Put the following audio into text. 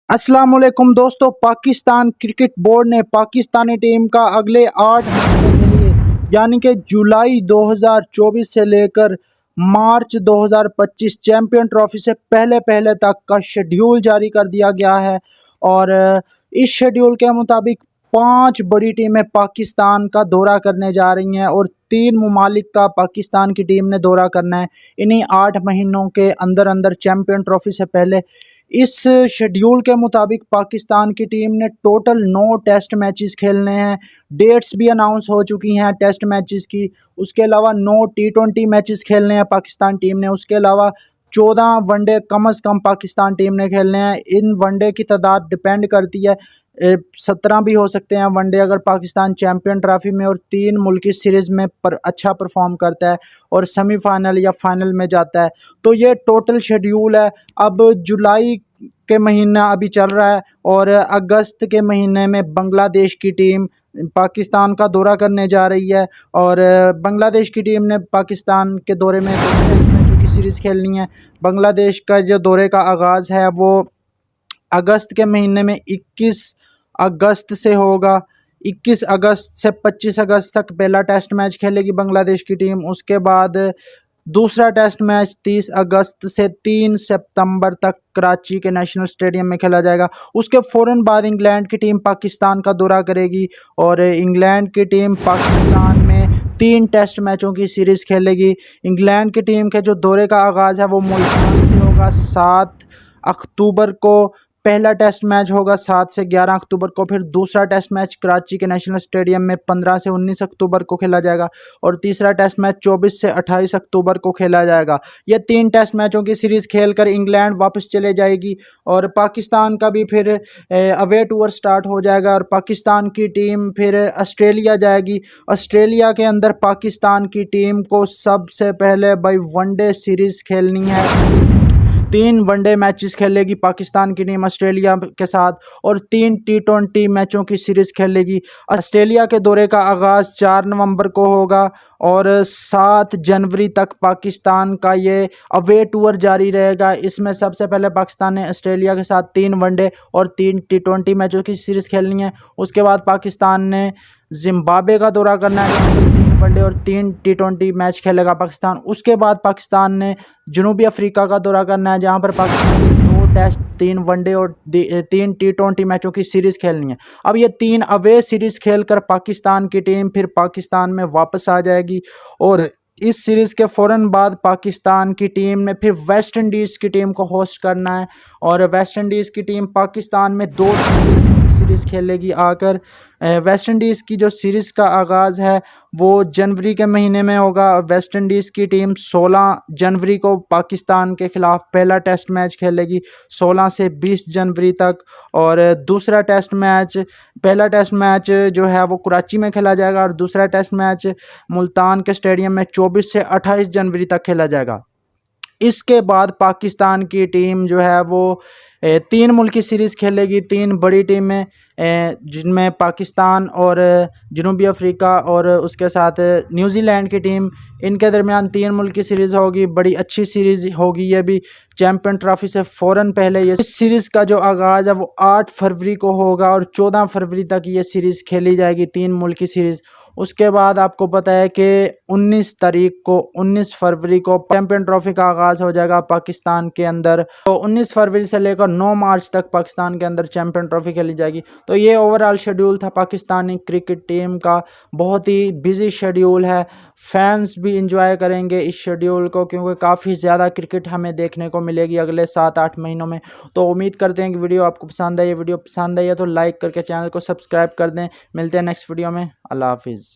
अस्सलाम वालेकुम दोस्तों, पाकिस्तान क्रिकेट बोर्ड ने पाकिस्तानी टीम का अगले 8 महीनों के लिए यानी कि जुलाई 2024 से लेकर मार्च 2025 चैंपियन ट्रॉफी से पहले पहले तक का शेड्यूल जारी कर दिया गया है। और इस शेड्यूल के मुताबिक 5 बड़ी टीमें पाकिस्तान का दौरा करने जा रही हैं और 3 ममालिक का पाकिस्तान की टीम ने दौरा करना है इन्हीं 8 महीनों के अंदर अंदर चैंपियन ट्रॉफी से पहले। इस शेड्यूल के मुताबिक पाकिस्तान की टीम ने टोटल 9 टेस्ट मैचेस खेलने हैं। डेट्स भी अनाउंस हो चुकी हैं टेस्ट मैचेस की। उसके अलावा 9 T20 मैचेस खेलने हैं पाकिस्तान टीम ने। उसके अलावा 14 वनडे कम अज़ कम पाकिस्तान टीम ने खेलने हैं। इन वनडे की तादाद डिपेंड करती है, 17 भी हो सकते हैं वनडे अगर पाकिस्तान चैंपियन ट्रॉफी में और 3 मुल्की सीरीज़ में अच्छा परफॉर्म करता है और सेमीफाइनल या फाइनल में जाता है। तो ये टोटल शेड्यूल है। अब जुलाई के महीना अभी चल रहा है और अगस्त के महीने में बांग्लादेश की टीम पाकिस्तान का दौरा करने जा रही है। और बांग्लादेश की टीम ने पाकिस्तान के दौरे में टेस्ट मैचों की सीरीज़ खेलनी है। बांग्लादेश का जो दौरे का आगाज़ है वो अगस्त के महीने में 21 अगस्त से होगा। 21 अगस्त से 25 अगस्त तक पहला टेस्ट मैच खेलेगी बांग्लादेश की टीम। उसके बाद दूसरा टेस्ट मैच 30 अगस्त से 3 सितंबर तक कराची के नेशनल स्टेडियम में खेला जाएगा। उसके फ़ौरन बाद इंग्लैंड की टीम पाकिस्तान का दौरा करेगी और इंग्लैंड की टीम पाकिस्तान में 3 टेस्ट मैचों की सीरीज़ खेलेगी। इंग्लैंड की टीम के जो दौरे का आगाज़ है वो मुल्तान से होगा 7 अक्टूबर को। पहला टेस्ट मैच होगा 7 से 11 अक्टूबर को। फिर दूसरा टेस्ट मैच कराची के नेशनल स्टेडियम में 15 से 19 अक्टूबर को खेला जाएगा और तीसरा टेस्ट मैच 24 से 28 अक्टूबर को खेला जाएगा। ये 3 टेस्ट मैचों की सीरीज़ खेलकर इंग्लैंड वापस चले जाएगी और पाकिस्तान का भी फिर अवे टूर स्टार्ट हो जाएगा और पाकिस्तान की टीम फिर ऑस्ट्रेलिया जाएगी। ऑस्ट्रेलिया के अंदर पाकिस्तान की टीम को सबसे पहले भाई वनडे सीरीज़ खेलनी है। 3 वनडे मैचेस खेलेगी पाकिस्तान की टीम ऑस्ट्रेलिया के साथ और 3 T20 मैचों की सीरीज़ खेलेगी। ऑस्ट्रेलिया के दौरे का आगाज़ 4 नवंबर को होगा और 7 जनवरी तक पाकिस्तान का ये अवे टूर जारी रहेगा। इसमें सबसे पहले पाकिस्तान ने ऑस्ट्रेलिया के साथ 3 वनडे और 3 T20 मैचों की सीरीज़ खेलनी है। उसके बाद पाकिस्तान ने जिम्बाब्वे का दौरा करना है, 3 वनडे और 3 T20 मैच खेलेगा पाकिस्तान। उसके बाद पाकिस्तान ने जनूबी अफ्रीका का दौरा करना है जहां पर पाकिस्तान ने 2 टेस्ट, 3 वनडे और 3 T20 मैचों की सीरीज़ खेलनी है। अब ये 3 अवे सीरीज़ खेलकर पाकिस्तान की टीम फिर पाकिस्तान में वापस आ जाएगी और इस सीरीज़ के फ़ौरन बाद पाकिस्तान की टीम ने फिर वेस्ट इंडीज़ की टीम को होस्ट करना है और वेस्ट इंडीज़ की टीम पाकिस्तान में 2 सीरीज़ खेलेगी आकर। वेस्ट इंडीज़ की जो सीरीज़ का आगाज़ है वो जनवरी के महीने में होगा। वेस्ट इंडीज़ की टीम 16 जनवरी को पाकिस्तान के ख़िलाफ़ पहला टेस्ट मैच खेलेगी 16 से 20 जनवरी तक। और दूसरा टेस्ट मैच, पहला टेस्ट मैच जो है वो कराची में खेला जाएगा और दूसरा टेस्ट मैच मुल्तान के स्टेडियम में 24 से 28 जनवरी तक खेला जाएगा। इसके बाद पाकिस्तान की टीम जो है वो 3 मुल्की सीरीज़ खेलेगी। 3 बड़ी टीमें जिनमें पाकिस्तान और जनूबी अफ्रीका और उसके साथ न्यूजीलैंड की टीम, इनके दरमियान 3 मुल्की सीरीज़ होगी। बड़ी अच्छी सीरीज़ होगी ये भी, चैम्पियन ट्रॉफी से फ़ौरन पहले। ये इस सीरीज़ का जो आगाज़ है वो 8 फरवरी को होगा और 14 फरवरी तक ये सीरीज़ खेली जाएगी, 3 मुल्की सीरीज़। उसके बाद आपको पता है कि 19 फरवरी को चैंपियन ट्रॉफी का आगाज़ हो जाएगा पाकिस्तान के अंदर। तो 19 फरवरी से लेकर 9 मार्च तक पाकिस्तान के अंदर चैंपियन ट्रॉफी खेली जाएगी। तो ये ओवरऑल शेड्यूल था पाकिस्तानी क्रिकेट टीम का। बहुत ही बिजी शेड्यूल है। फैंस भी इंजॉय करेंगे इस शेड्यूल को क्योंकि काफ़ी ज़्यादा क्रिकेट हमें देखने को मिलेगी अगले 7-8 महीनों में। तो उम्मीद करते हैं कि वीडियो आपको पसंद आई। वीडियो पसंद आई है तो लाइक करके चैनल को सब्सक्राइब कर दें। मिलते हैं नेक्स्ट वीडियो में। अल्लाह हाफिज़।